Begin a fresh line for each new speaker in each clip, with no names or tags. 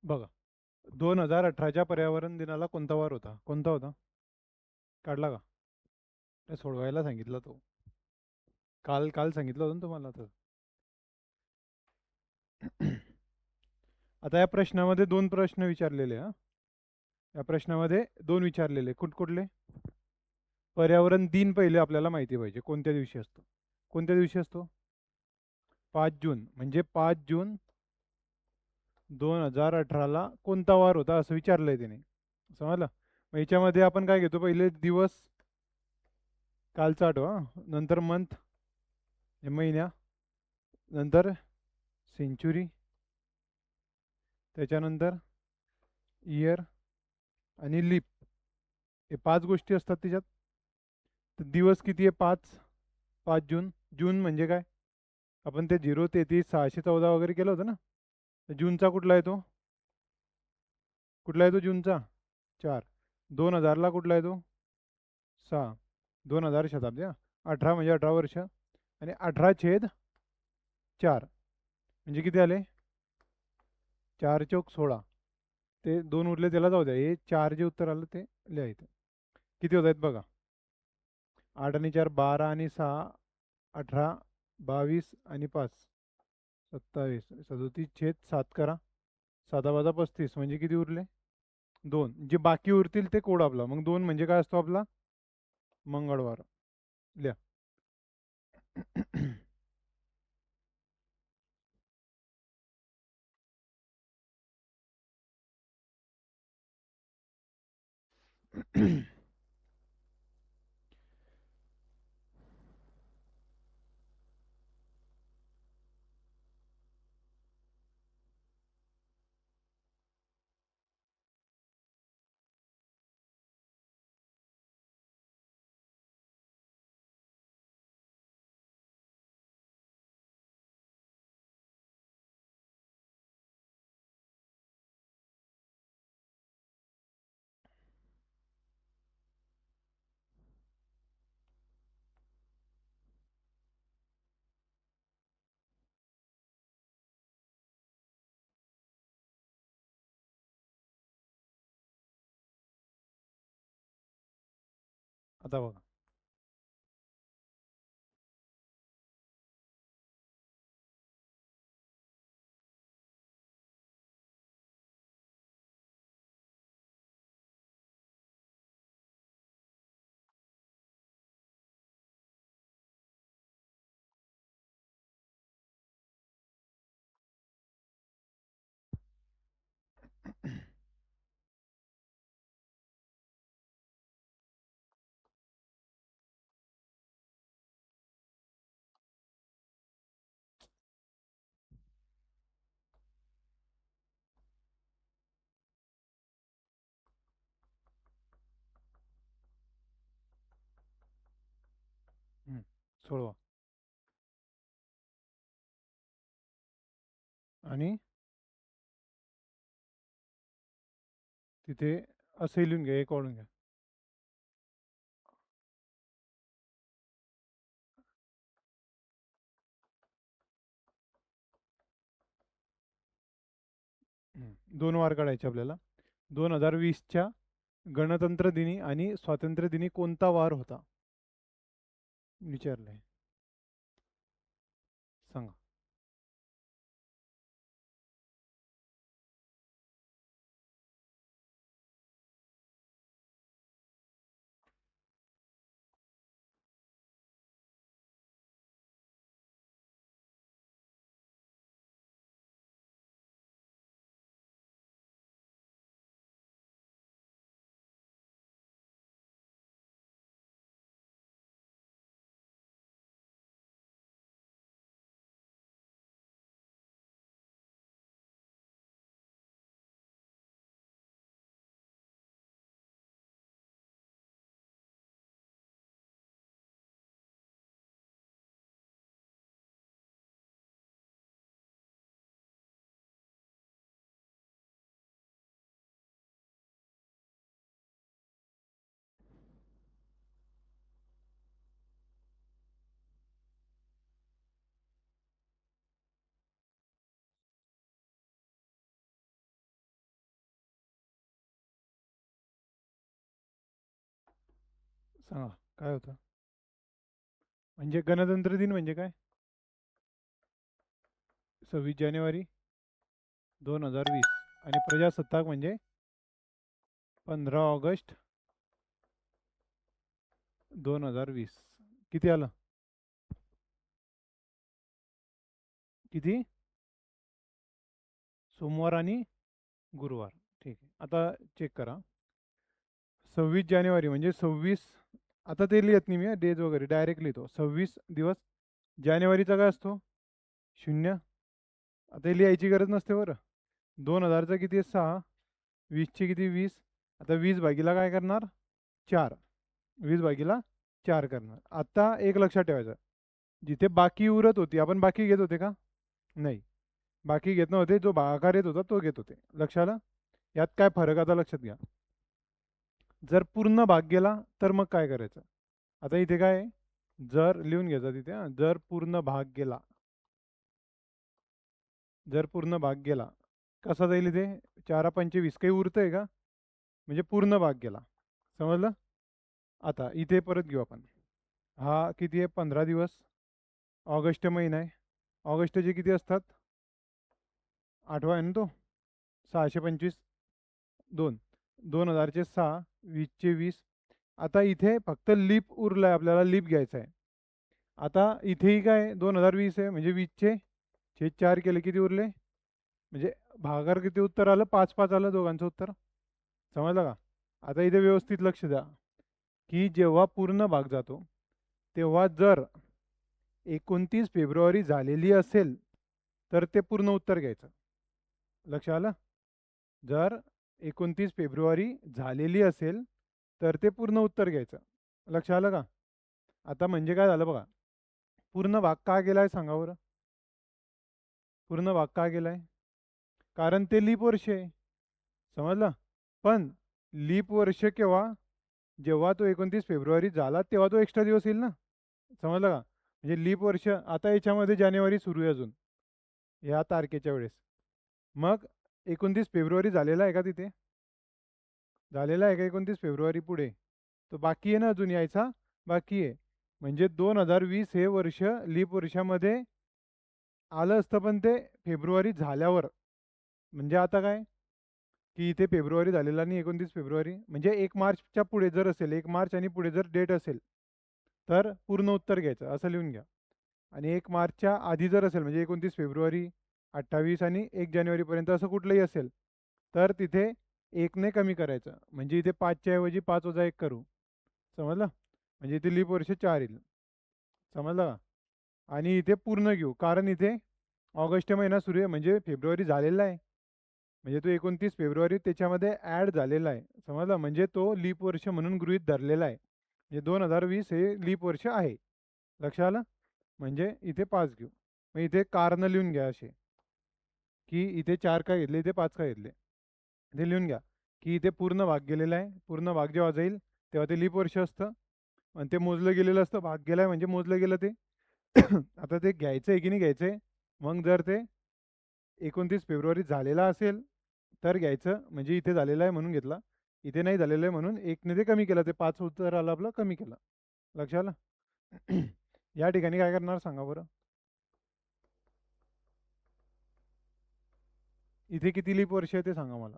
बघा, 2018च्या पर्यावरण दिनाला कोणता वार होता? कोणता होता? काढला का? ते सोडवायला सांगितला तो. काल काल सांगितलं होतं ना तुम्हाला तर. आता या प्रश्नामध्ये दोन प्रश्न विचारलेले हा. या प्रश्नामध्ये दोन विचारलेले कुठले? पर्यावरण दिन पहिले आपल्याला माहिती पाहिजे कोणत्या दिवशी असतो. कोणत्या दिवशी असतो? 5 जून. म्हणजे 5 जून 2018ला कोणता वार होता असं विचारलंय त्याने. समजलं? मग याच्यामध्ये आपण काय घेतो? पहिले दिवस, कालचा आठवा, नंतर मंथ, महिन्या, नंतर सेंचुरी, त्याच्यानंतर इयर आणि लीप. हे पाच गोष्टी असतात त्याच्यात. तर दिवस किती आहे? 5 जून. जून म्हणजे काय? आपण ते 0, 33, 614 वगैरे केलं होतं ना. तर जूनचा कुठला येतो? कुठला येतो जूनचा? 4. 2000ला कुठला येतो? 6. 2000 शताब्दी हा. 18 म्हणजे 18 वर्ष. आणि 18/4 म्हणजे किती आले? 4 चौक 16. ते दोन उरले त्याला जाऊ द्या. हे 4 जे उत्तर आलं ते लिहायचं. किती होत आहेत बघा? 8 आणि 4 12 आणि 6 18 22 आणि 5 27 37/7 करा. 7 5 35 म्हणजे किती उरले? 2. जे बाकी उरतील ते कोड आपला. मग 2 म्हणजे काय असतो आपला? मंगळवार. लिहा. आता बघा, सोडवा. आणि तिथे असं लिहून घ्या, एक ओळून घ्या. दोन वार काढायचे आपल्याला. 2020च्या गणतंत्र दिनी आणि स्वातंत्र्य दिनी कोणता वार होता विचारलंय. सांगा. सांगा काय होतं. म्हणजे गणतंत्र दिन म्हणजे काय? 26 जानेवारी 2020. आणि प्रजासत्ताक म्हणजे 15 ऑगस्ट 2020. किती आलं? किती? सोमवार आणि गुरुवार. ठीक आहे. आता चेक करा. 26 जानेवारी म्हणजे 26. आता ते लिहित नाही मी डेज वगैरे, डायरेक्ट लिहितो 26 दिवस. जानेवारीचा काय असतो? 0. आता हे लिहायची गरज नसते बरं. 2000चा किती आहे? 6. 20चे किती? 20. आता 20 भागीला काय करणार? 4. 20 भागीला 4 करणार. आता एक लक्षात ठेवायचं, जिथे बाकी उरत होती आपण बाकी घेत होते का? नाही, बाकी घेत नव्हते. जो भागाकार येत होता तो घेत होते. लक्ष आलं? यात काय फरक आता लक्षात घ्या. जर पूर्ण भाग गेला तर मग काय करायचं? आता इथे काय आहे? जर लिहून घ्यायचा तिथे, जर पूर्ण भाग गेला. जर पूर्ण भाग गेला कसा जाईल इथे? 4 पंचे 20. काही उरतंय का? म्हणजे पूर्ण भाग गेला. समजलं? आता इथे परत घेऊ आपण. हा किती आहे? 15 दिवस. ऑगस्ट महिना आहे. ऑगस्टचे किती असतात? 8वा आहे ना तो. 625. 2. 2000चे 6. 20चे 20. आता इथे फक्त लीप उरलाय, आपल्याला लीप घ्यायचा आहे. आता इथेही काय 2020 आहे, म्हणजे 20चे 4 केले किती उरले? म्हणजे भागाकार किती उत्तर आलं? 5-5 आलं दोघांचं उत्तर. समजलं का? आता इथे व्यवस्थित लक्ष द्या, की जेव्हा पूर्ण भाग जातो तेव्हा जर 29 फेब्रुवारी झालेली असेल तर ते पूर्ण उत्तर घ्यायचं. लक्ष आलं? जर 29 फेब्रुवारी झालेली असेल तर ते पूर्ण उत्तर घ्यायचं. लक्ष आलं का? आता म्हणजे काय झालं बघा. पूर्ण भाग का गेलाय सांगा बरं? पूर्ण भाग का गेलाय? कारण ते लीप वर्ष आहे. समजलं? पण लीप वर्ष केव्हा? जेव्हा तो 29 फेब्रुवारी झाला तेव्हा तो एक्स्ट्रा दिवस येईल ना. समजलं का? म्हणजे लीप वर्ष आता याच्यामध्ये जानेवारी सुरू आहे अजून या तारखेच्या वेळेस. मग 29 फेब्रुवारी झालेला आहे का तिथे? झालेला आहे का 29 फेब्रुवारी पुढे? तो बाकी आहे ना, अजून यायचा बाकी आहे. म्हणजे 2020 हे वर्ष लीप वर्षामध्ये आलं असतं, पण ते फेब्रुवारी झाल्यावर. म्हणजे आता काय, की इथे फेब्रुवारी झालेला आणि 29 फेब्रुवारी म्हणजे 1 मार्चच्या पुढे जर असेल, 1 मार्च आणि पुढे जर डेट असेल तर पूर्ण उत्तर घ्यायचं, असं लिहून घ्या. आणि 1 मार्चच्या आधी जर असेल, म्हणजे 29 फेब्रुवारी, 28 आणि 1 जानेवारीपर्यंत असं कुठलंही असेल तर तिथे 1ने कमी करायचं. म्हणजे इथे 5च्या ऐवजी 5 वजा 1 करू. समजलं? म्हणजे इथे लीप वर्ष 4 येईल. समजलं का? आणि इथे पूर्ण घेऊ, कारण इथे ऑगस्ट महिना सुरू आहे, म्हणजे फेब्रुवारी झालेला आहे. म्हणजे तो 29 फेब्रुवारी त्याच्यामध्ये ॲड झालेला आहे. समजलं? म्हणजे तो लीप वर्ष म्हणून गृहीत धरलेला आहे. म्हणजे 2020 हे लीप वर्ष आहे. लक्षात आलं? म्हणजे इथे 5 घेऊ. मग इथे कारण लिहून घ्या असे, की इथे 4 का घेतले, इथे 5 का घेतले. ते लिहून घ्या, की इथे पूर्ण भाग गेलेला आहे. पूर्ण भाग जेव्हा जाईल तेव्हा ते लीप वर्ष असतं आणि ते मोजलं गेलेलं असतं. भाग गेलाय म्हणजे मोजलं गेलं ते. आता ते घ्यायचं आहे की नाही घ्यायचं आहे? मग जर ते 29 फेब्रुवारी झालेला असेल तर घ्यायचं, म्हणजे इथे झालेलं आहे म्हणून घेतला. इथे नाही झालेलं आहे म्हणून 1ने ते कमी केलं. ते 5 उत्तर आलं आपलं, कमी केलं. लक्षात आलं? या ठिकाणी काय करणार सांगा बरं? इथे किती लीप वर्ष आहे ते सांगा मला.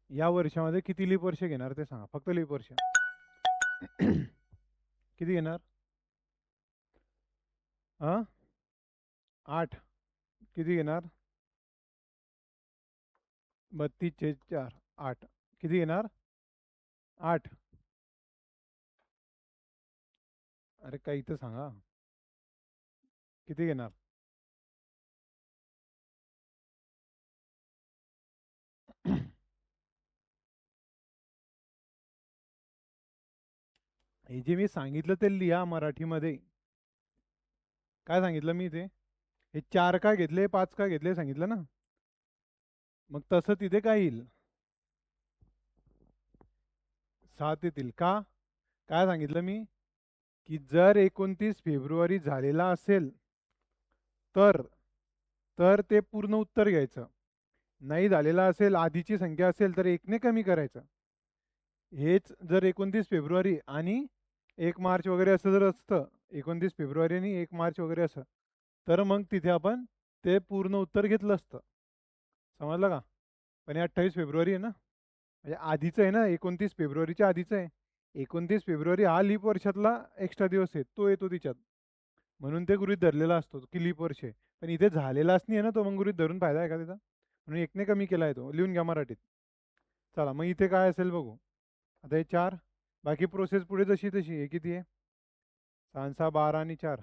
या वर्षामध्ये किती लीप वर्ष घेणार ते सांगा, फक्त लीप वर्ष. किती घेणार? 8. किती घेणार? 32 / 4 8. किती घेणार? 8. अरे काही तर सांगा, किती घेणार? हे जे मी सांगितलं ते लिहा मराठीमध्ये. काय सांगितलं मी इथे? हे 4 का घेतले, 5 का घेतले सांगितलं ना. मग तसं तिथे काय येईल? 7 येतील का? काय सांगितलं मी? की जर 29 फेब्रुवारी झालेला असेल तर तर ते पूर्ण उत्तर घ्यायचं. नाही झालेला असेल, आधीची संख्या असेल तर 1ने कमी करायचं. हेच जर 29 फेब्रुवारी आणि 1 मार्च वगैरे असं जर असतं, 29 फेब्रुवारी आणि 1 मार्च वगैरे असं, तर मग तिथे आपण ते पूर्ण उत्तर घेतलं असतं. समजलं का? पण हे 28 फेब्रुवारी आहे ना, म्हणजे आधीचं आहे ना, 29 फेब्रुवारीच्या आधीचं आहे. 29 फेब्रुवारी हा लीप वर्षातला एक्स्ट्रा दिवस आहे, तो येतो तिच्यात. म्हणून ते गृहीत धरलेला असतो की लीप वर्ष आहे. पण इथे झालेलाच नाही आहे ना तो, मग गृहीत धरून फायदा आहे का त्याचा? म्हणून एकने कमी केला आहे तो. लिहून घ्या मराठीत. चला मग इथे काय असेल बघू. आता हे 4, बाकी प्रोसेस पुढे जशी तशी. हे किती आहे? 6 6 12 आणि 4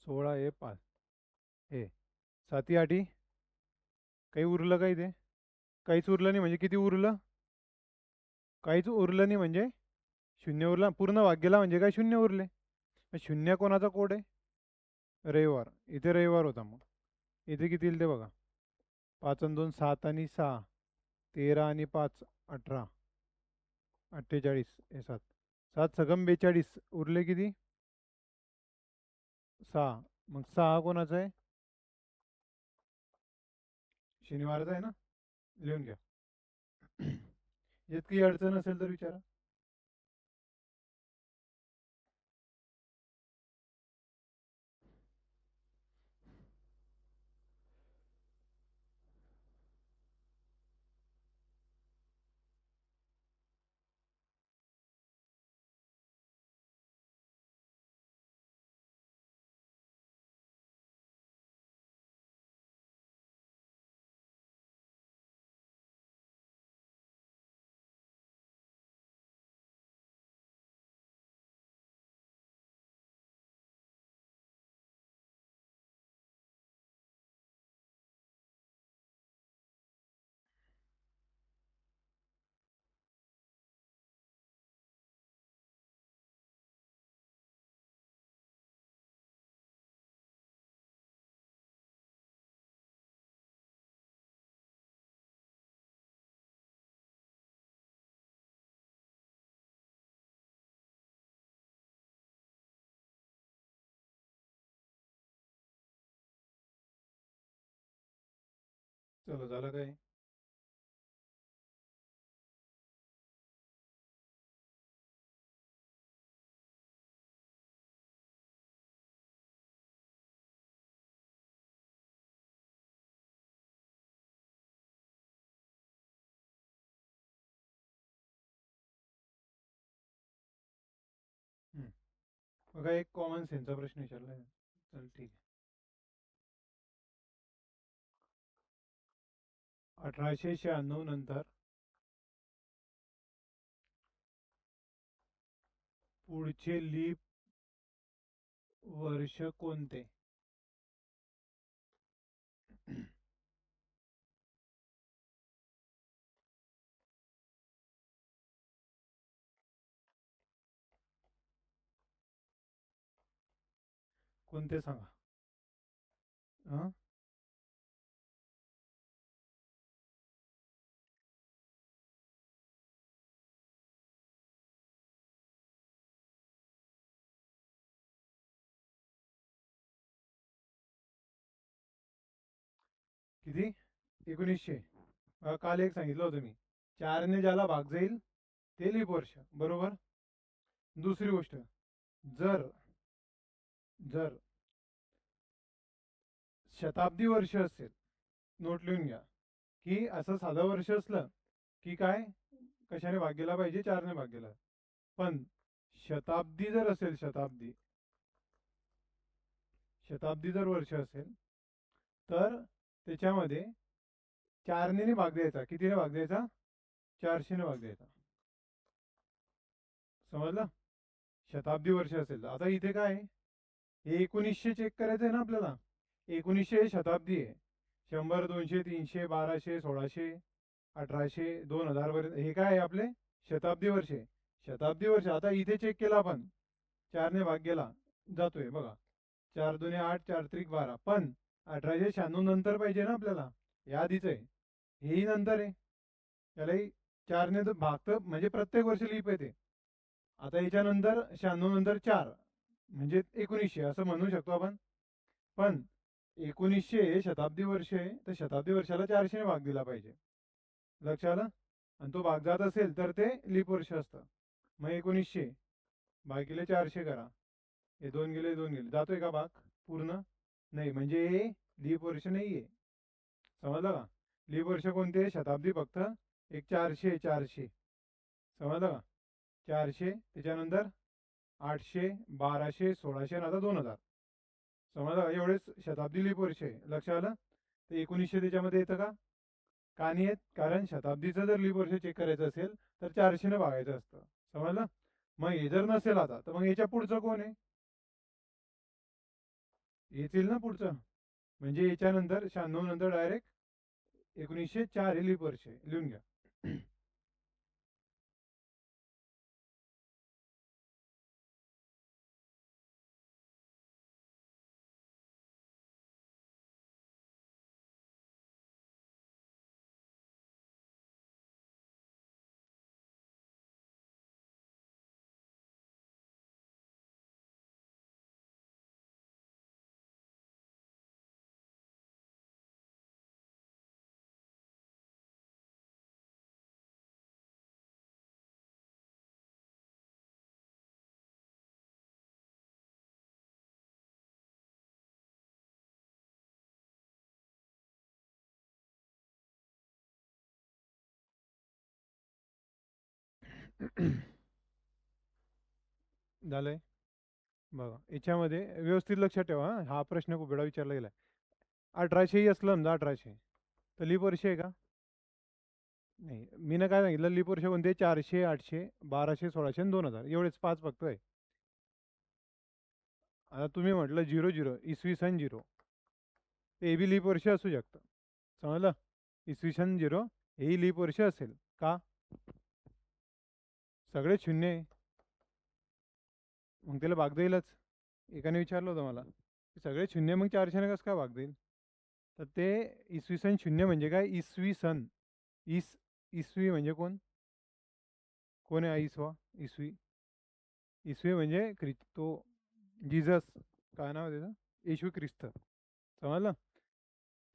16 हे 5 हे 7 8 काही उरलं का इथे? काहीच उरलं नाही म्हणजे किती उरलं? काहीच उरलं नाही म्हणजे शून्य उरला. पूर्ण भाग्याला म्हणजे काय? शून्य उरले. मग शून्य कोणाचा कोड आहे? रविवार. इथे रविवार होता. मग इथे किती येईल ते बघा. 5 आणि 2 7 आणि 6 13 आणि 5 18 48 हे 7 7 सकम 42 उरले किती? 6. मग 6 कोणाचा आहे? शनिवारचा आहे ना. लिहून घ्या. यात काही अडचण असेल तर विचारा. चलो झालं काय? बघा एक कॉमन सेन्सचा प्रश्न विचारला आहे. चल ठीक आहे. 1896 नंतर पुढचे लीप वर्ष कोणते? कोणते सांगा. हां किती? 1900. काल एक सांगितलं होतं मी. 4ने ज्याला भाग जाईल ते लीप वर्ष. बरोबर. दुसरी गोष्ट, जर जर शताब्दी वर्ष असेल, नोट लिहून घ्या, की असं साधं वर्ष असलं की काय, कशाने भाग गेला पाहिजे? 4ने भाग गेला. पण शताब्दी जर असेल, शताब्दी शताब्दी जर वर्ष असेल तर त्याच्यामध्ये 4ने भाग द्यायचा. कितीने भाग द्यायचा? 400ने भाग द्यायचा. समजलं? शताब्दी वर्ष असेल. आता इथे काय आहे? हे 1900 चेक करायचं आहे ना आपल्याला. 1900 हे शताब्दी आहे. 100 200 300 1200 1600 1800 2000 पर्यंत हे काय आहे आपले? शताब्दी वर्ष आहे. शताब्दी वर्ष. आता इथे चेक केला आपण, 4ने भाग गेला, जातोय बघा. 4 दुने 8 4 त्रिक 12. पण 1896 नंतर पाहिजे ना आपल्याला. हे आधीच आहे, हेही नंतर आहे. त्यालाही 4ने तर भागतं म्हणजे प्रत्येक वर्षी लीप येते. आता याच्यानंतर 96 नंतर 4 म्हणजे 1900 असं म्हणू शकतो आपण. पण 1900 हे शताब्दी वर्ष आहे, तर शताब्दी वर्षाला 400ने भाग दिला पाहिजे. लक्ष आलं? आणि तो भाग जात असेल तर ते लीप वर्ष असतं. मग 1900 भागिले 400 करा. हे 2 गेले 2 गेले, जातोय का भाग पूर्ण? नाही, म्हणजे हे लीप वर्ष नाहीये. समजलं का? लीप वर्ष कोणते? शताब्दी फक्त एक 400 400. समजलं का? 400 त्याच्यानंतर 800 1200 1600 आणि आता 2000. समजलं का? एवढेच शताब्दी लीप वर्ष आहे. लक्ष आलं? तर 1900 त्याच्यामध्ये येतं का? का नाही येत? कारण शताब्दीचं जर लीप वर्ष चेक करायचं असेल तर 400 भागायचं असतं. समजलं? मग हे जर नसेल आता तर मग याच्या पुढचं कोण आहे? येतील ना पुढचं. म्हणजे याच्यानंतर 96 नंतर डायरेक्ट 1904 हे लीप वर्ष आहे. लिहून घ्या. झालंय बघा. याच्यामध्ये व्यवस्थित लक्षात ठेवा. हा प्रश्न खूप वेळा विचारला गेला. 1800 असलं ना, 1800 तर लीप वर्ष आहे का? नाही. मी ना काय सांगितलं, लीप वर्ष कोणते? 400 800 1200 1600 आणि 2000 एवढेच 5 फक्त आहे. आता तुम्ही म्हटलं 00 इसवी सन 0, ते बी लीप वर्ष असू शकतं. समजलं? इसवी सन 0 हेही लीप वर्ष असेल का? सगळे शून्य आहे, मग त्याला भाग देईलच. एकाने विचारलं होतं मला, सगळे शून्य मग 400 कसं काय भाग देईल? तर ते इसवी सन 0 म्हणजे काय? इसवी सन. इसवी म्हणजे कोण? कोण आहे इसवा? इसवी. इसवी म्हणजे तो जीजस, काय नाव आहे त्याचं? येशू ख्रिस्त. समजलं?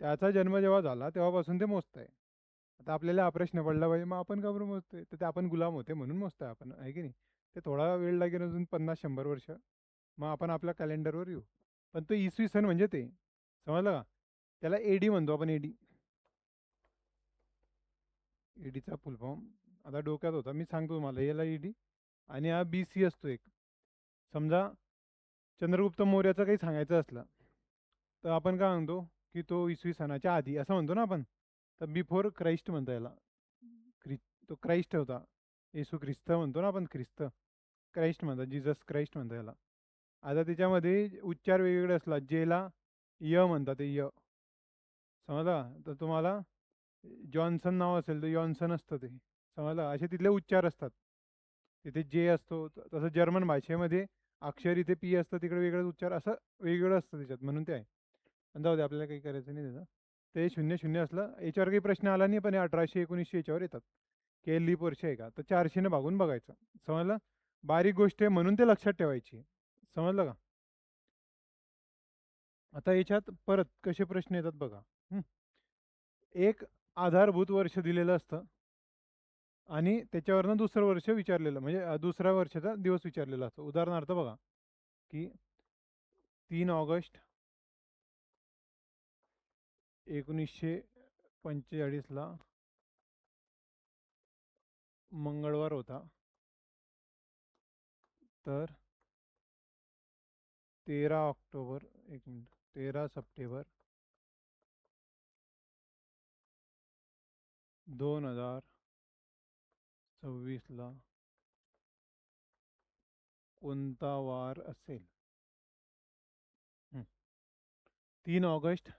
त्याचा जन्म जेव्हा झाला तेव्हापासून ते मोजत आहे. आता आपल्याला हा प्रश्न पडला पाहिजे, मग आपण का बरं मोजतोय? तर ते आपण गुलाम होते म्हणून मोजतोय आपण, आहे की नाही? ते थोडा वेळ लागेल, अजून 50-100 वर्ष, मग आपण आपल्या कॅलेंडरवर येऊ. पण तो इसवी सन म्हणजे ते. समजलं का? त्याला एडी म्हणतो आपण, एडी. ईडीचा फुल फॉर्म आता डोक्यात होता, मी सांगतो तुम्हाला. याला ईडी आणि हा बी सी असतो एक. समजा चंद्रगुप्त मौर्याचं काही सांगायचं असलं तर आपण काय म्हणतो की तो इसवी सनाच्या आधी असं म्हणतो ना आपण. तर बिफोर क्राइस्ट म्हणता याला. तो क्राइस्ट होता, येशू ख्रिस्त म्हणतो ना आपण, ख्रिस्त. क्राइस्ट म्हणतात, जीसस क्राइस्ट म्हणता याला. आता त्याच्यामध्ये उच्चार वेगवेगळे असला, जेला य म्हणतात, ते य. समजला? तर तुम्हाला जॉन्सन नाव असेल तर यॉन्सन असतं ते. समजलं? असे तिथले उच्चार असतात. तिथे जे असतो तसं जर्मन भाषेमध्ये अक्षर इथे पी असतं, तिकडे वेगळं उच्चार, असं वेगवेगळं असतं त्याच्यात, म्हणून ते आहे. पण जाऊ दे, आपल्याला काही करायचं नाही त्याचं. ते 00 असलं, याच्यावर काही प्रश्न आला नाही, पण 1800 1900 याच्यावर येतात की लीप वर्ष आहे का, तर 400 भागून बघायचं. समजलं? बारीक गोष्ट आहे म्हणून ते लक्षात ठेवायची. समजलं का? आता याच्यात परत कसे प्रश्न येतात बघा. एक आधारभूत वर्ष दिलेलं असतं आणि त्याच्यावरनं दुसरं वर्ष विचारलेलं, म्हणजे दुसऱ्या वर्षाचा दिवस विचारलेला असतो. उदाहरणार्थ बघा की 3 ऑगस्ट 1945 मंगळवार होता. तर 13 ऑक्टोबर, एक मिनिट, 13 सप्टेंबर 2026 कोणता वार असेल? 3 ऑगस्ट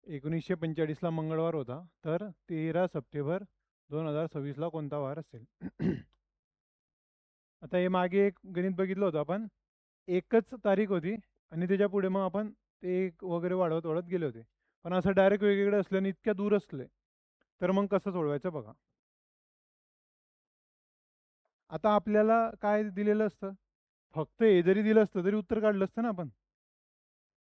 1945 मंगळवार होता, तर 13 सप्टेंबर 2026 कोणता वार असेल? आता हे मागे एक गणित बघितलं होतं आपण, एकच तारीख होती आणि त्याच्या पुढे मग आपण ते एक वगैरे वाढवत वाढत गेले होते. पण असं डायरेक्ट वेगवेगळे असल्याने इतक्या दूर असले तर मग कसं सोडवायचं बघा. आता आपल्याला काय दिलेलं असतं? फक्त हे जरी दिलं असतं तरी उत्तर काढलं असतं ना आपण.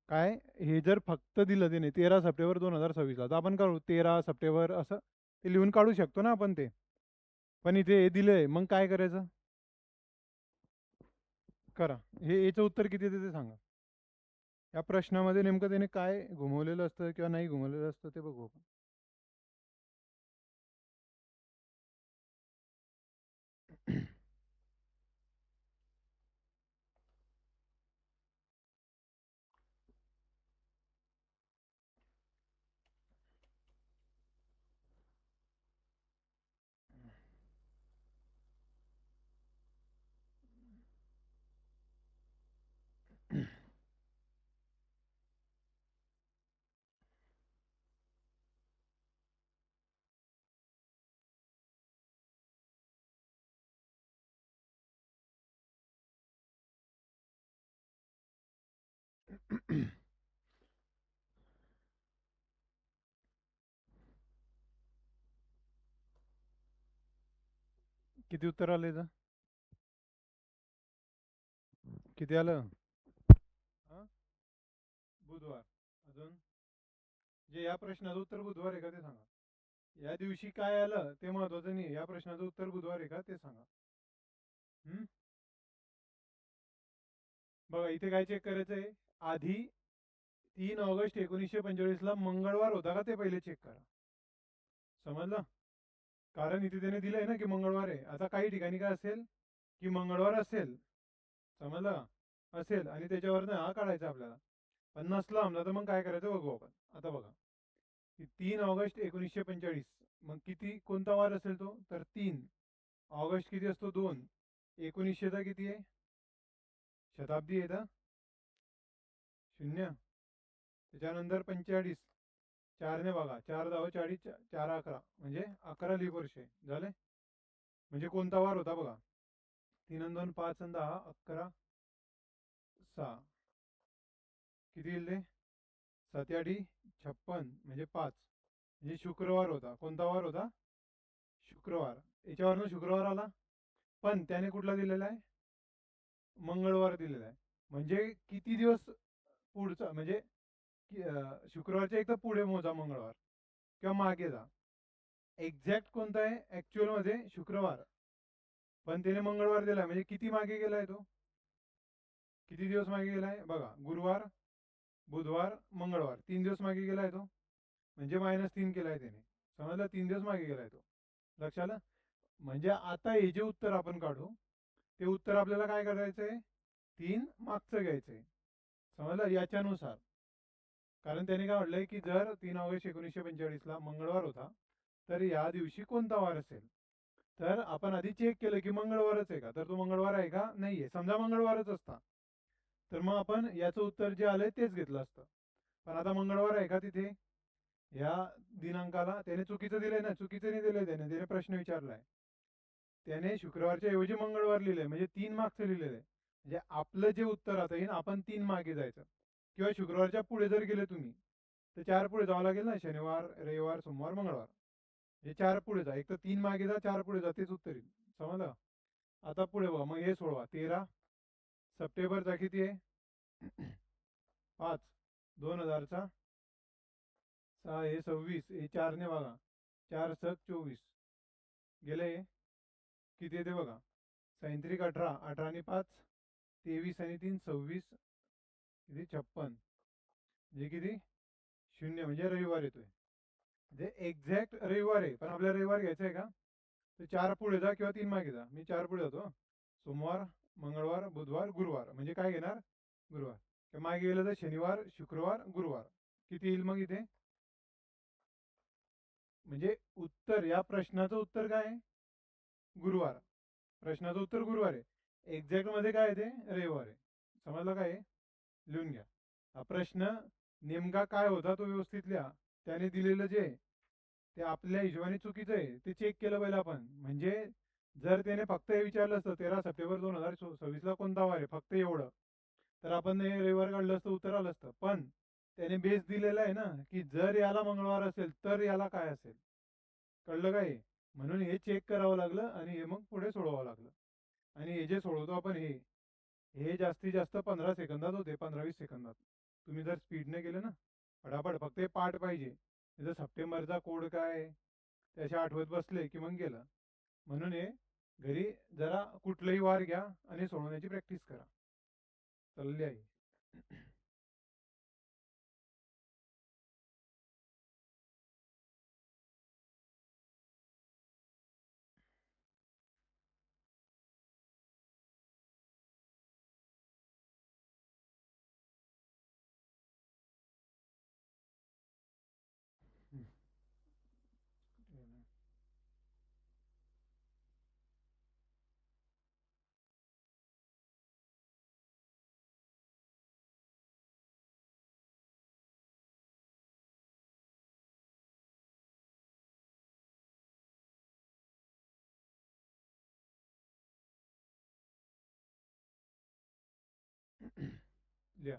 काय, हे जर फक्त दिलं त्याने 13 सप्टेंबर 2026 तर आपण काढू 13 सप्टेंबर असं ते लिहून काढू शकतो ना आपण ते. पण इथे हे दिलंय, मग काय करायचं? करा. हे याचं उत्तर किती येते ते सांगा. या प्रश्नामध्ये नेमकं त्याने काय घुमवलेलं असतं किंवा नाही घुमवलेलं असतं ते बघू आपण. किती उत्तर आलं याचं? किती आलं? हा? बुधवार. अजून जे या प्रश्नाचं उत्तर बुधवार आहे का ते सांगा. या दिवशी काय आलं ते महत्वाचं नाही, या प्रश्नाचं उत्तर बुधवार आहे का ते सांगा. हम्म? बघा इथे काय चेक करायचं आहे. आधी 3 ऑगस्ट 1945 ला मंगळवार होता का ते पहिले चेक करा. समजलं? कारण इथे त्याने दिलंय ना की मंगळवार आहे. आता काही ठिकाणी काय असेल की मंगळवार असेल, समजलं का? असेल आणि त्याच्यावर हा काढायचा आपल्याला. पण नसला आमला तर मग काय करायचं बघू आपण. आता बघा, 3 ऑगस्ट 1945, मग किती कोणता वार असेल तो? तर 3 ऑगस्ट किती असतो? 2. 1900चा किती आहे? शताब्दी आहे का? 0. त्याच्यानंतर 45, 4ने बघा, 4 10 40, 4 11 म्हणजे 11 लीप वर्ष झाले. म्हणजे कोणता वार होता बघा. 3 आणि 2 5 आणि 10 11 6 किती येईल ते? 7 8 56 म्हणजे 5, म्हणजे शुक्रवार होता. कोणता वार होता? शुक्रवार. याच्यावरनं शुक्रवार आला, पण त्याने कुठला दिलेला आहे? मंगळवार दिलेला आहे. म्हणजे किती दिवस पुढचा, म्हणजे शुक्रवारच्या एक तर पुढे मोजा मंगळवार किंवा मागे जा. एक्झॅक्ट कोणता आहे ऍक्च्युअल मध्ये? शुक्रवार. पण त्याने मंगळवार दिलाय, म्हणजे किती मागे गेलाय तो? किती दिवस मागे गेलाय बघा. गुरुवार, बुधवार, मंगळवार, 3 दिवस मागे गेलाय तो. म्हणजे -3 केलाय त्याने. समजलं? 3 दिवस मागे गेलाय तो. लक्षात आलं? म्हणजे आता हे जे उत्तर आपण काढू, ते उत्तर आपल्याला काय करायचंय? 3 मागचं घ्यायचंय. समजलं? याच्यानुसार. कारण त्याने काय म्हटलंय की जर 3 ऑगस्ट 1945 ला मंगळवार होता तर या दिवशी कोणता वार असेल. तर आपण आधी चेक केलं की मंगळवारच आहे का, तर तो मंगळवार आहे का? नाहीये. समजा मंगळवारच असता तर मग आपण याचं उत्तर जे आलंय तेच घेतलं असतं. पण आता मंगळवार आहे का तिथे? या दिनांकाला त्याने चुकीचं दिलंय ना. चुकीचं नाही दिलंय त्याने प्रश्न विचारलाय. त्याने शुक्रवारच्या ऐवजी मंगळवार लिहिलंय, म्हणजे 3 मागचं लिहिलेलं आहे. म्हणजे आपलं जे उत्तर आता येईल, आपण 3 मागे जायचं. किंवा शुक्रवारच्या पुढे जर गेले तुम्ही तर 4 पुढे जावं लागेल ना. शनिवार, रविवार, सोमवार, मंगळवार, हे 4 पुढे जा. एक तर 3 मागे जा, 4 पुढे जा, तेच उत्तर येईल. समजलं? आता पुढे बघा, मग हे सोडवा. 13 सप्टेंबरचा किती आहे? 5. 2000चा 6, हे 26, हे 4ने बघा. 4 7 24 गेले. किती येते बघा. 37 18, 18 आणि 5 23 आणि 3 26, किती 56, म्हणजे किती 0, म्हणजे रविवार येतोय. म्हणजे एक्झॅक्ट रविवार आहे, पण आपल्याला रविवार घ्यायचा आहे का? तर 4 पुढे जा किंवा 3 मागे जा. मी 4 पुढे जातो. सोमवार, मंगळवार, बुधवार, गुरुवार, म्हणजे काय घेणार? गुरुवार. तर मागे गेलं तर शनिवार, शुक्रवार, गुरुवार. किती येईल मग इथे? म्हणजे उत्तर, या प्रश्नाचं उत्तर काय आहे? गुरुवार. प्रश्नाचं उत्तर गुरुवार आहे. एक्झॅक्ट मध्ये काय आहे ते? रविवार आहे. समजलं काय आहे? लिहून घ्या. हा प्रश्न नेमका काय होता तो व्यवस्थित लिहा. त्याने दिलेलं जे ते आपल्या हिशोबाने चुकीचं आहे ते चेक केलं पाहिजे आपण. म्हणजे जर त्याने फक्त हे विचारलं असतं 13 सप्टेंबर 2026 ला कोणता वार आहे, फक्त एवढं, तर आपण हे रविवार काढलं असतं, उत्तर आलं असतं. पण त्याने बेस दिलेला आहे ना की जर याला मंगळवार असेल तर याला काय असेल. कळलं काय? म्हणून हे चेक करावं लागलं आणि हे मग पुढे सोडवावं लागलं. आणि हे जे सोडवतो आपण, हे जास्तीत जास्त 15 सेकंदात होते, 15-20 सेकंदात. तुम्ही जर स्पीडने केलं ना फटाफट, फक्त हे पाठ पाहिजे. जर सप्टेंबरचा कोड काय त्याच्या आठवत बसले की मग गेलं. म्हणून हे घरी जरा कुठलाही वार घ्या आणि सोडवण्याची प्रॅक्टिस करा. चालली आहे. लिहा.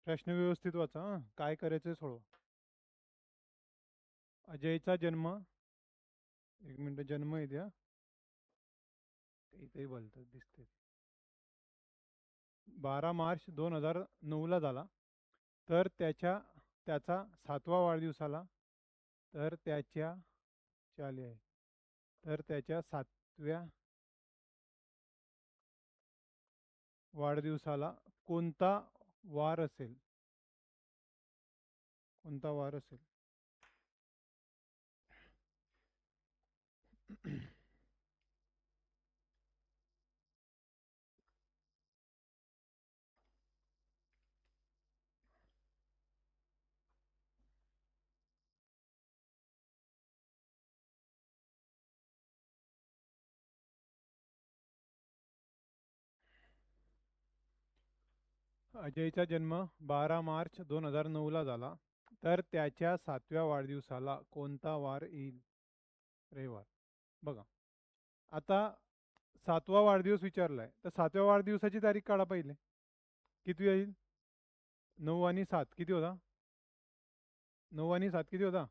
प्रश्न व्यवस्थित वाचा. काय करायचं सोडवा. अजयचा जन्म, एक मिनिट, जन्म आहे द्या, काहीतरी बोलतात दिसते, 12 मार्च 2009 ला झाला. तर त्याचा 7वा वाढदिवसाला, तर त्याच्या चाले आहे, तर त्याच्या 7व्या वाढदिवसाला कोणता वार असेल? कोणता वार असेल? अजयचा जन्म 12 मार्च 2009 ला झाला. तर त्याच्या 7व्या वाढदिवसाला कोणता वार येईल? रविवार. बघा, आता 7वा वाढदिवस विचारलाय, तर 7व्या वाढदिवसाची तारीख काढा पहिले. किती येईल? 9 आणि 7 किती होता? 9 आणि 7 किती होता?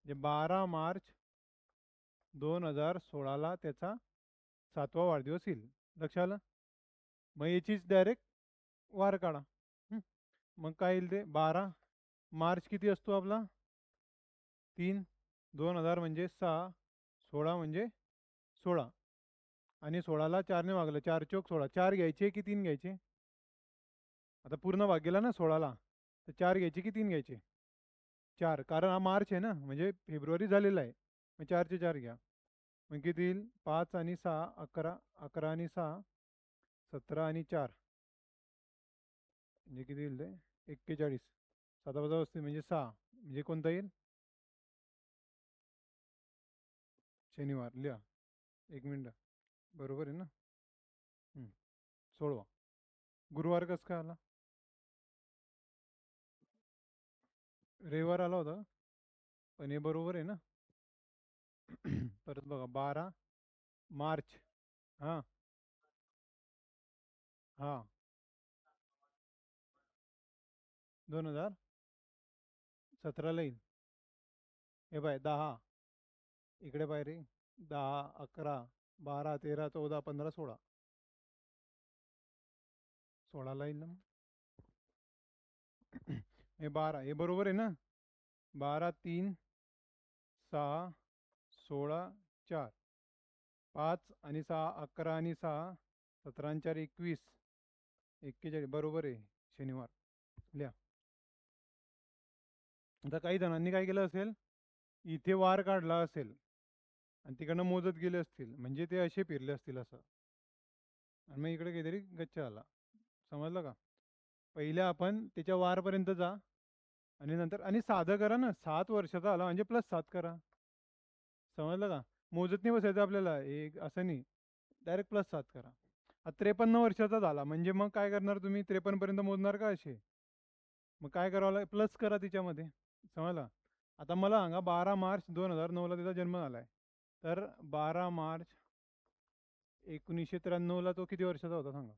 म्हणजे 12 मार्च 2016 ला त्याचा 7वा वाढदिवस येईल. लक्षात आलं? मग याचीच डायरेक्ट वार काढा. मग काय येईल ते? 12 मार्च किती असतो आपला? 3, 2000 म्हणजे 6, 16 म्हणजे 16, आणि 16ला 4ने भागलं, 4 चोक 16. 4 घ्यायचे की 3 घ्यायचे? आता पूर्ण भाग गेला ना 16ला, तर 4 घ्यायचे की 3 घ्यायचे? 4, कारण हा मार्च आहे ना, म्हणजे फेब्रुवारी झालेला आहे. मग 4चे 4 घ्या. मग किती येईल? 5 आणि 6 11, 11 आणि 6 17 आणि 4 म्हणजे किती येईल ते? 41. 7 असते म्हणजे 6, म्हणजे कोणता येईल? शनिवार. लिहा. एक मिनिट. बरोबर आहे ना? सोडवा. गुरुवार कसं काय आला? रविवार आला होता, पण हे बरोबर आहे ना? परत बघा, 12 मार्च. हां हां 2017ला येईल. हे बाय 10, इकडे बाय रे, 10 11 12 13 14 15 16, 16ला येईल ना मग. हे 12, हे बरोबर आहे ना? 12 3 6 16 4, 5 आणि 6 11 आणि 6 17 आणि 4 21, 41 बरोबर आहे. शनिवार. लिहा. आता काही जणांनी काय केलं असेल, इथे वार काढला असेल आणि तिकडनं मोजत गेले असतील, म्हणजे ते असे फिरले असतील असं, आणि मग इकडे काहीतरी गच्चा आला. समजलं का? पहिले आपण त्याच्या वारपर्यंत जा, आणि नंतर आणि साधं करा ना, 7 वर्षाचा आला म्हणजे +7 करा. समजलं का? मोजत नाही बसायचं आपल्याला, एक असं नाही, डायरेक्ट +7 करा. 53 वर्षाचा झाला म्हणजे मग काय करणार तुम्ही, 53 पर्यंत मोजणार का असे? मग काय करावं लागेल, प्लस करा तिच्यामध्ये. समजला? आता मला सांगा, 12 मार्च 2009 ला त्याचा जन्म झालाय, तर 12 मार्च 1993 ला तो किती वर्षाचा होता सांगा?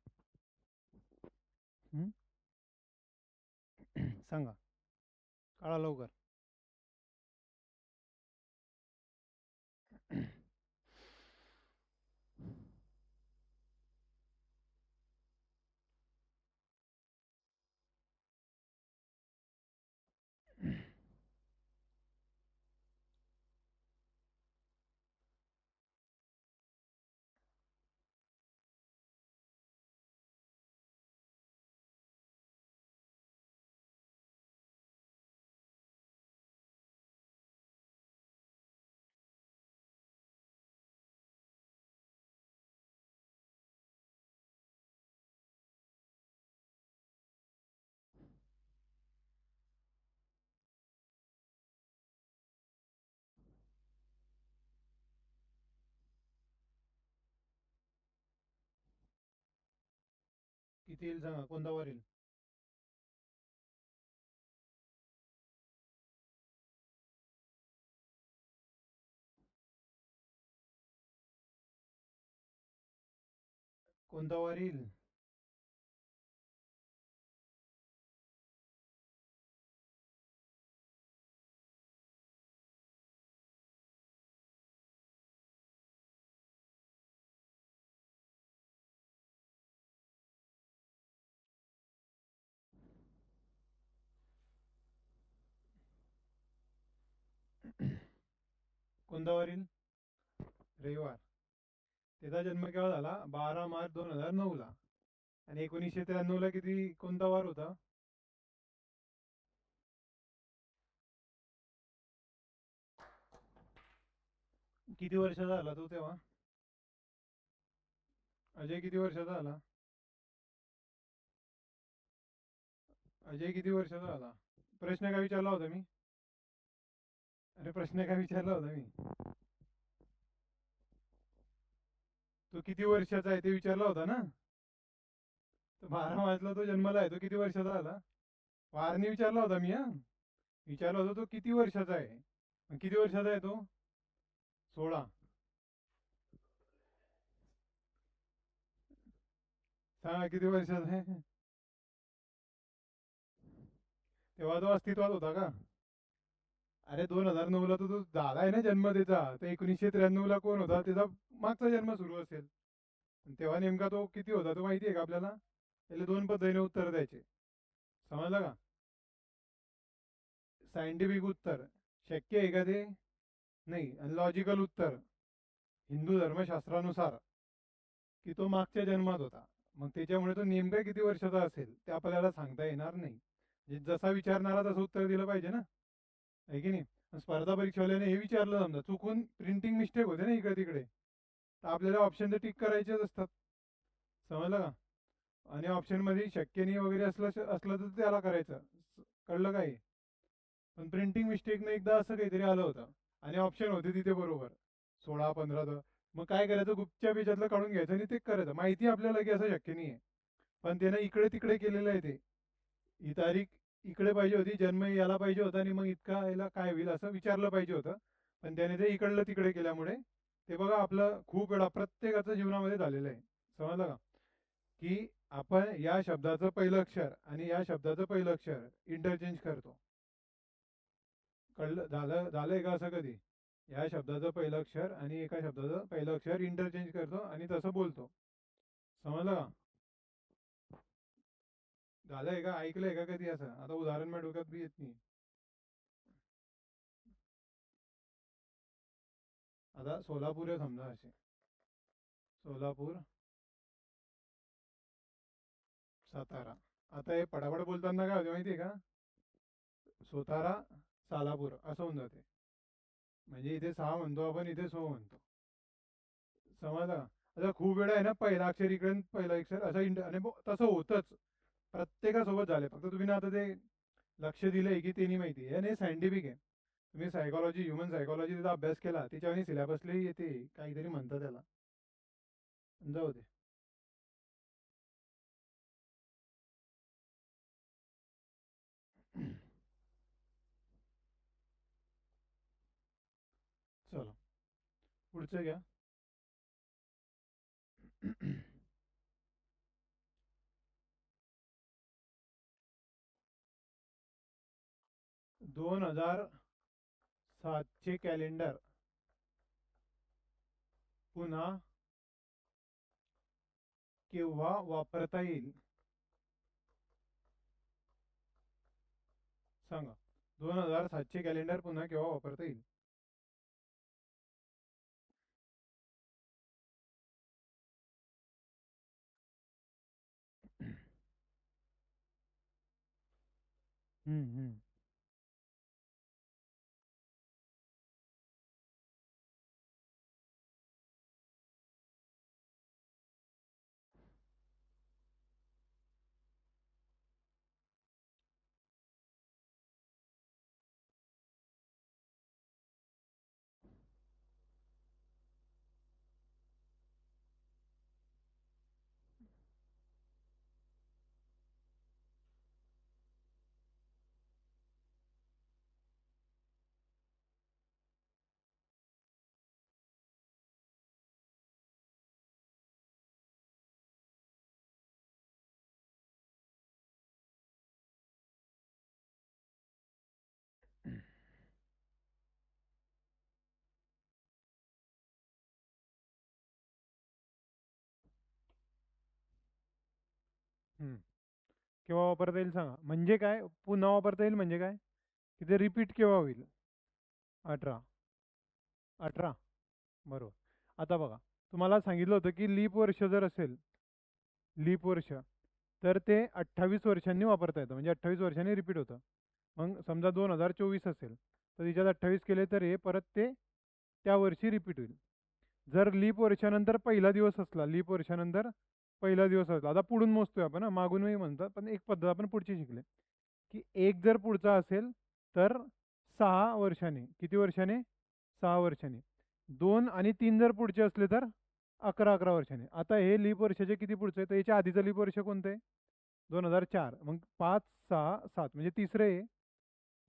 हं? सांगा, काळा लवकर. किती येईल सांगा, कोणता वर येईल? कोणता वर येईल? कोणता वर येईल? रविवार. त्याचा जन्म केव्हा झाला? 12 मार्च 2009 ला. आणि 1993 ला किती, कोणता वार होता? किती वर्षाचा झाला तो तेव्हा? अजय किती वर्षाचा झाला? अजय किती वर्षाचा झाला? प्रश्न काय विचारला होता मी? अरे प्रश्न काय विचारला होता मी? तो किती वर्षाचा आहे ते विचारला होता ना? तर 12 मार्चला तो जन्मला आहे, तो किती वर्षाचा झाला? वारणी विचारला होता मी, हा. विचारला होता तो किती वर्षाचा आहे. मग किती वर्षाचा आहे तो? 16. सांगा किती वर्षाचा आहे? तेव्हा तो अस्तित्वात होता का? अरे 2009 ला तो झाला आहे ना जन्म त्याचा, तर 1993 ला कोण होता, त्याचा मागचा जन्म सुरू असेल. आणि तेव्हा नेमका तो किती होता तो माहिती आहे का आपल्याला? त्याला 2 पद्धतीने उत्तर द्यायचे. समजलं का? सायंटिफिक उत्तर शक्य आहे का ते? नाही. आणि लॉजिकल उत्तर हिंदू धर्मशास्त्रानुसार की तो मागच्या जन्मात होता. मग त्याच्यामुळे तो नेमका किती वर्षाचा असेल ते आपल्याला सांगता येणार नाही. जसा विचारणारा तसं उत्तर दिलं पाहिजे ना, आहे की नाही? स्पर्धा परीक्षावाल्याने हे विचारलं, समजा चुकून प्रिंटिंग मिस्टेक होते ना इकडे तिकडे, तर आपल्याला ऑप्शन तर टिक करायचेच असतात. समजलं का? आणि ऑप्शन मध्ये शक्य नाही वगैरे असलं असलं तर त्याला करायचं. कळलं काय? पण प्रिंटिंग मिस्टेकनं एकदा असं काहीतरी आलं होतं, आणि ऑप्शन होते तिथे बरोबर 16 15. मग काय करायचं, गुप्तच्या पेजातलं काढून घ्यायचं आणि ते करायचं. माहिती आपल्याला की असं शक्य नाही आहे, पण त्यानं इकडे तिकडे केलेलं आहे ते. ही तारीख इकडे पाहिजे होती, जन्म याला पाहिजे होता, आणि मग इतका याला काय होईल असं विचारलं पाहिजे होतं, पण त्याने ते इकडलं तिकडे केल्यामुळे ते बघा आपलं खूप वेळा प्रत्येकाच्या जीवनामध्ये झालेलं आहे. समजलं का? की आपण या शब्दाचं पहिलं अक्षर आणि या शब्दाचं पहिलं अक्षर इंटरचेंज करतो. कळलं? झालंय का असं कधी? या शब्दाचं पहिलं अक्षर आणि एका शब्दाचं पहिलं अक्षर इंटरचेंज करतो आणि तसं बोलतो. समजलं का? झालंय का? ऐकलंय का कधी असं? आता उदाहरण माझ्या डोक्यात बी येत नाही. आता सोलापूर आहे समजा असे, सोलापूर, सातारा. आता हे पटापट बोलताना काय होते माहितीये का? सोतारा, सालापूर असं होऊन जाते. म्हणजे इथे 6 म्हणतो आपण, इथे 6 म्हणतो. समजलं का? आता खूप वेळा आहे ना, पहिला अक्षर इकडे आणि पहिला अक्षर असं आणि तसं होतच प्रत्येकासोबत झालंय. फक्त तुम्ही ना आता ते लक्ष दिलंय की ते नाही माहिती आहे, आणि सायंटिफिक आहे. तुम्ही सायकॉलॉजी, ह्युमन सायकॉलॉजी त्याचा अभ्यास केला, त्याच्यावर सिलेबसलाही येते, काहीतरी म्हणतात त्याला. जाऊ दे. चला पुढचं घ्या. 2007चे कॅलेंडर पुन्हा केव्हा वापरता येईल सांगा. 2007चे कॅलेंडर पुन्हा केव्हा वापरता येईल? हम्म. हम्म. केव्हा वापरता येईल सांगा. म्हणजे काय पुन्हा वापरता येईल म्हणजे काय? की ते रिपीट केव्हा होईल? 18. 18 बरोबर. आता बघा, तुम्हाला सांगितलं होतं की लीप वर्ष जर असेल, लीप वर्ष, तर ते 28 वर्षांनी वापरता येतं, म्हणजे 28 वर्षांनी रिपीट होतं. मग समजा 2024 असेल तर तिच्यात 28 केले तर हे परत ते त्या वर्षी रिपीट होईल. जर लीप वर्षानंतर पहिला दिवस असला, लीप वर्षानंतर पहिला दिवस असला, आता पुढून मोजतोय आपण, मागूनही म्हणतात, पण एक पद्धत आपण पुढची शिकले की एक जर पुढचा असेल तर 6 वर्षाने. किती वर्षाने? 6 वर्षाने. 2 आणि 3 जर पुढचे असले तर 11 वर्षाने. आता हे लीप वर्षाचे किती पुढचे? तर याच्या आधीचं लीप वर्ष कोणतं आहे? 2004. मग 5, 6, 7 म्हणजे तिसरे आहे.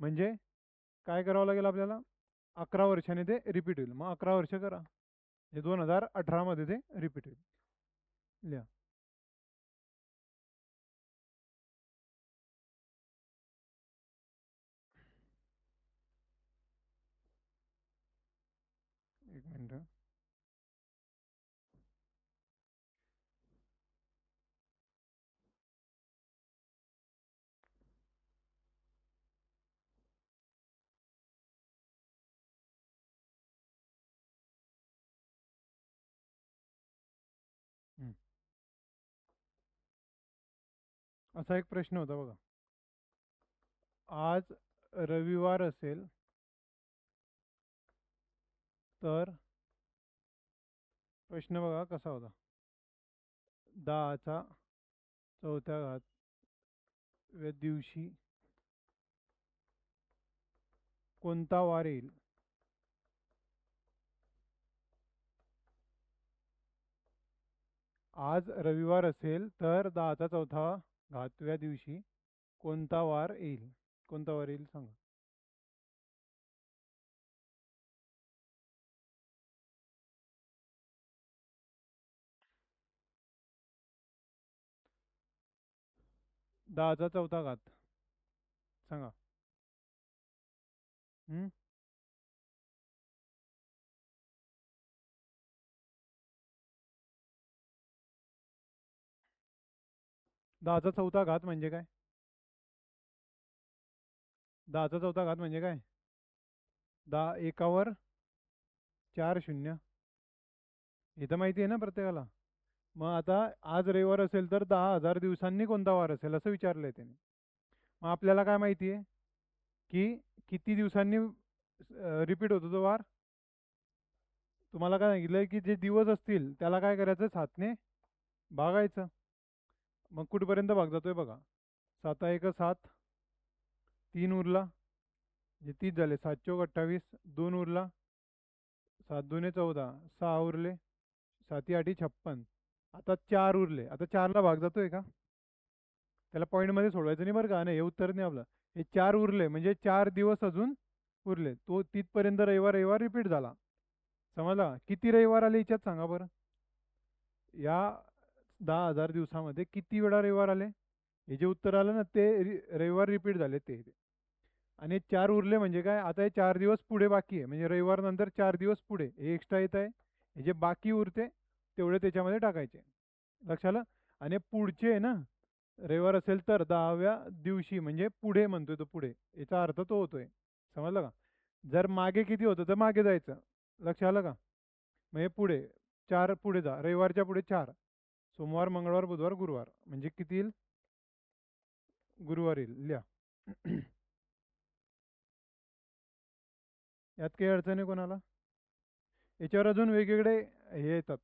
म्हणजे काय करावं लागेल आपल्याला? 11 वर्षाने ते रिपीट होईल. मग 11 वर्ष करा, म्हणजे 2018 मध्ये ते रिपीट होईल. लिहा. एक मिनिट. हम्म. असा एक प्रश्न होता बघा. आज रविवार असेल तर, प्रश्न बघा कसा होता. 10च्या 4थ्या दिवशी कोणता वार येईल? आज रविवार असेल तर 10च्या 4थ्या दिवशी कोणता वार येईल? कोणता वार येईल सांगा. 10चा 4था घात सांगा. हम्म. 10चा 4था घात म्हणजे काय? 10चा 4था घात म्हणजे काय? 10 एकावर 4 शून्य. हे तर माहिती आहे ना प्रत्येकाला. मग आता आज रविवार असेल तर 10,000 दिवसांनी कोणता वार असेल असं विचारलंय त्याने. मग आपल्याला काय माहिती आहे की किती दिवसांनी रिपीट होतो तो वार. तुम्हाला काय सांगितलंय की जे दिवस असतील त्याला काय करायचं, 7ने भागायचं. मग कुठपर्यंत भाग जातोय बघा. 7 1 7, 3 उरला, म्हणजे 30 झाले. 7 चौक 28, 2 उरला, 7 2 14, 6 उरले, 7 8 56. आता 4 उरले. आता 4ला भाग जातोय का? त्याला पॉईंटमध्ये सोडवायचं नाही बरं का. नाही, हे उत्तर नाही आपलं. हे 4 उरले म्हणजे 4 दिवस अजून उरले. तो तिथपर्यंत रविवार रविवार रिपीट झाला. समजला? किती रविवार आले याच्यात सांगा बरं. या 10,000 दिवसामध्ये किती वेळा रविवार आले? हे जे उत्तर आलं ना ते रविवार रिपीट झाले ते. आणि 4 उरले म्हणजे काय, आता हे 4 दिवस पुढे बाकी आहे, म्हणजे रविवार नंतर 4 दिवस पुढे हे एक्स्ट्रा येत आहे. हे जे बाकी उरते तेवढे त्याच्यामध्ये टाकायचे. लक्षात आलं? आणि पुढचे आहे ना, रविवार असेल तर 10व्या दिवशी, म्हणजे पुढे म्हणतोय तो, पुढे याचा अर्थ तो होतोय. समजलं का? जर मागे किती होतं तर मागे जायचं. लक्षात आलं का? मग हे पुढे 4 पुढे जा, रविवारच्या पुढे 4, सोमवार मंगळवार बुधवार गुरुवार, म्हणजे किती येईल? गुरुवार येईल. लिहा. यात काही अडचण आहे कोणाला? याच्यावर अजून वेगवेगळे हे येतात.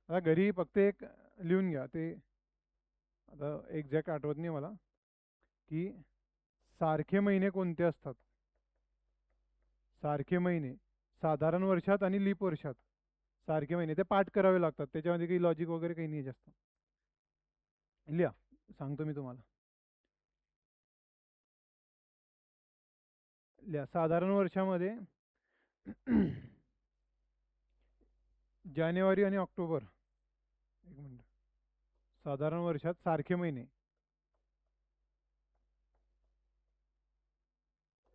आता घरी फक्त एक लिहून घ्या, ते आता एक्झॅक्ट आठवत नाही मला, की सारखे महिने कोणते असतात. सारखे महिने साधारण वर्षात आणि लीप वर्षात. सारखे महिने ते पाठ करावे लागतात, त्याच्यामध्ये काही लॉजिक वगैरे काही नाही जास्त. लिहा, सांगतो मी तुम्हाला. लिहा. साधारण वर्षामध्ये जानेवारी आणि ऑक्टोबर. एक मिनिट. साधारण वर्षात सारखे महिने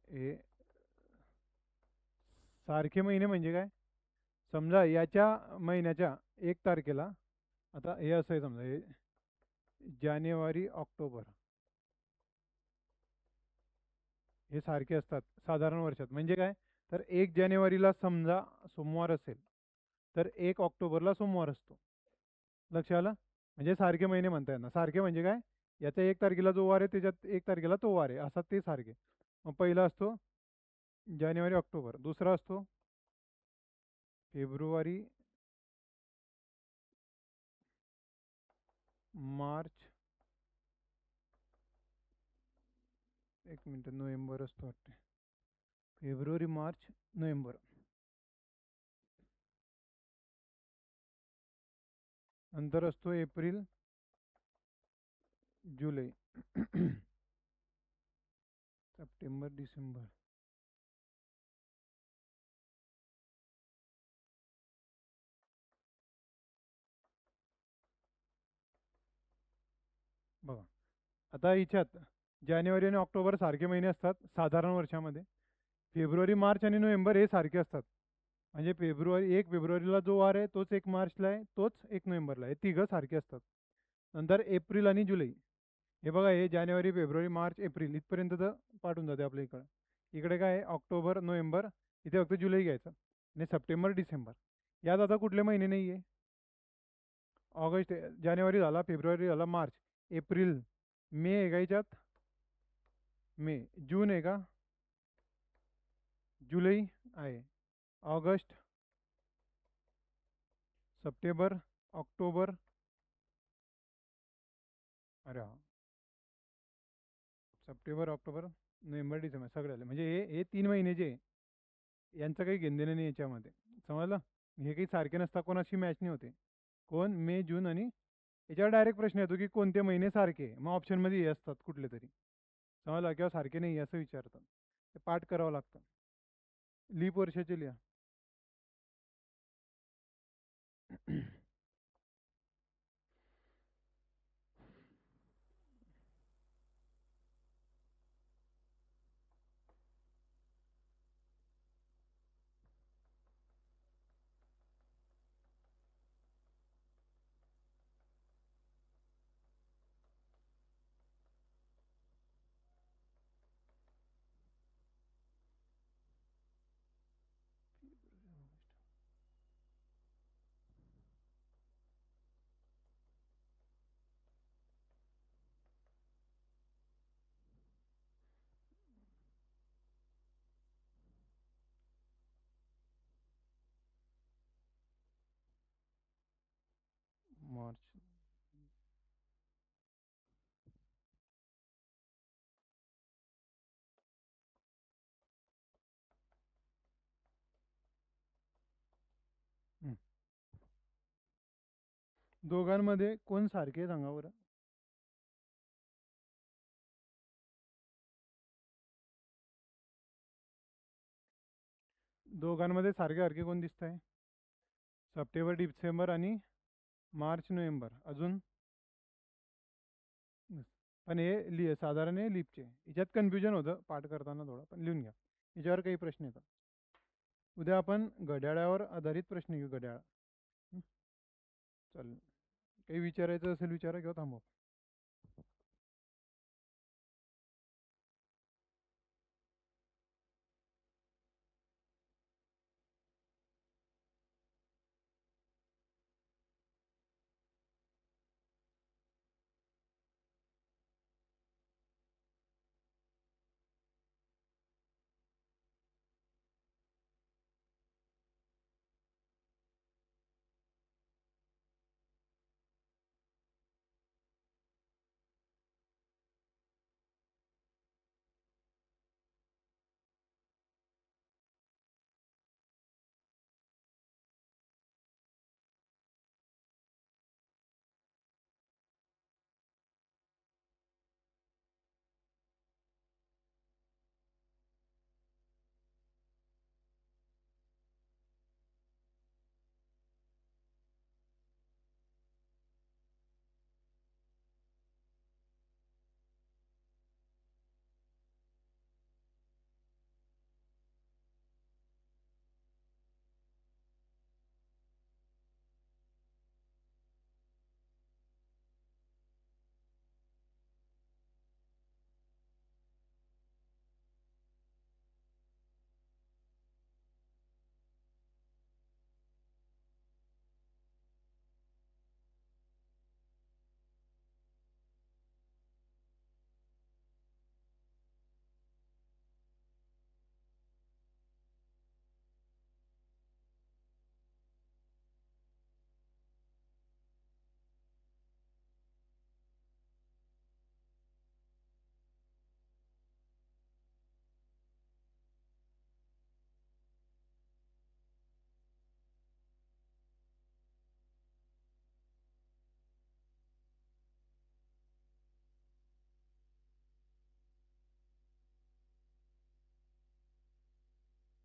हे सारखे महिने म्हणजे काय? समजा याच्या महिन्याच्या 1 तारखेला, आता हे असं आहे समजा, हे जानेवारी ऑक्टोबर हे सारखे असतात साधारण वर्षात. म्हणजे काय, तर 1 जानेवारीला समजा सोमवार असेल तर 1 ऑक्टोबरला सोमवार असतो. लक्षात आलं? म्हणजे सारखे महिने म्हणता येणार. सारखे म्हणजे काय, याच्या 1 तारखेला जो वार आहे त्याच्यात 1 तारखेला तो वार आहे, असा ते सारखे. मग पहिला असतो जानेवारी ऑक्टोबर, दुसरा असतो फेब्रुवारी मार्च, एक मिनिट, नोव्हेंबर असतो वाटते. February March November. नंतर असतो एप्रिल जुलै सप्टेंबर डिसेंबर. बघा, आता हिच्यात जानेवारी आणि ऑक्टोबर सारखे महिने असतात साधारण वर्षामध्ये. फेब्रुवारी मार्च आणि नोव्हेंबर हे सारखे असतात. म्हणजे 1 फेब्रुवारीला जो वार आहे तोच 1 मार्चला आहे, तोच 1 नोव्हेंबरला आहे. हे तिघं सारखे असतात. नंतर एप्रिल आणि जुलै. हे बघा, हे जानेवारी फेब्रुवारी मार्च एप्रिल इथपर्यंत तर पाठवून जाते आपल्या इकडं. इकडे काय आहे, ऑक्टोबर नोव्हेंबर, इथे फक्त जुलै घ्यायचं. आणि सप्टेंबर डिसेंबर. यात आता कुठले महिने नाही आहे. ऑगस्ट जानेवारी झाला, फेब्रुवारी झाला, मार्च, एप्रिल, मे आहे का याच्यात? मे. जून आहे का? जुलै आहे. ऑगस्ट, सप्टेंबर, ऑक्टोबर, अरे हा, सप्टेंबर ऑक्टोबर नोव्हेंबर डिसेंबर सगळे आले. म्हणजे हे 3 महिने जे यांचं काही घेणदेणं नाही याच्यामध्ये. समजलं? हे काही सारखे नसतात, कोणाशी मॅच नाही होते. कोण? मे जून. आणि याच्यावर डायरेक्ट प्रश्न येतो की कोणते महिने सारखे, मग ऑप्शनमध्ये हे असतात कुठले तरी. समजलं? किंवा सारखे नाही असं विचारतात. ते पाठ करावं लागतं. लीप वर्षाचे लिहा. मार्च. दोघांमध्ये कोण सारखे सांगा बरं. दोघांमध्ये सारखे सारखे कोण दिसत आहे? सप्टेंबर डिसेंबर आणि मार्च नोव्हेंबर. अजून पण हे साधारण हे लीपचे. याच्यात कन्फ्युजन होतं पाठ करताना थोडं, पण लिहून घ्या. याच्यावर काही प्रश्न येतात. उद्या आपण घड्याळावर आधारित प्रश्न घेऊ. घड्याळ. चालेल. काही विचारायचं असेल विचारा किंवा थांबवा.